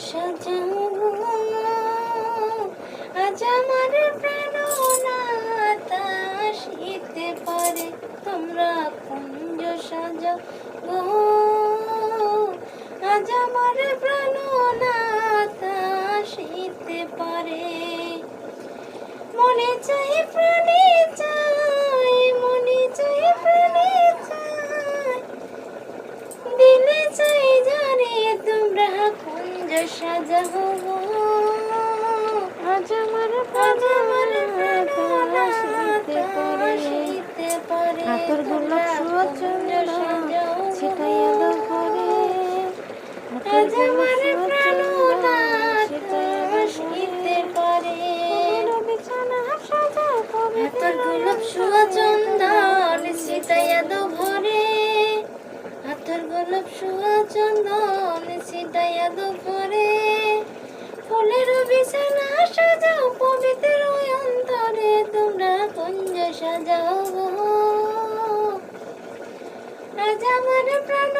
সাজাও গো, আজ আমার প্রাণনাথ আসিতে পারে, তোমরা কুঞ্জ সাজাও গো, আজ আমার প্রাণনাথ আসিতে পারে। মনে চাই প্রাণে চাই, মনে চাই প্রাণে চাই, দিলে চাই জানে তোমরা কুঞ্জ সাজাও গো, আজ আমার আজ আমার প্রাণনাথ আসিতে পারে, হাতের গোলাপ তোমরা সুচন্দন কুঞ্জ সাজাও ছিটাইয়া গো, দাও ঘরে, আজ হাতের গোলাপ আমার সুচন্দন প্রাণনাথ ছিটাইয়া দাও আসিতে ঘরে, পারে। তোমার বিছানা সাজাও পবিত্র হাতের গোলাপ সোয়া চন্দন ছিটাইয়া দাও ঘরে, হাতের গোলাপ সোয়া চন্দন ছিটাইয়া দাও ঘরে, ফুলের বিছানা সাজাও পবিত্র অন্তরে, তোমরা কুঞ্জ সাজাও গো, আজ আমার প্রাণ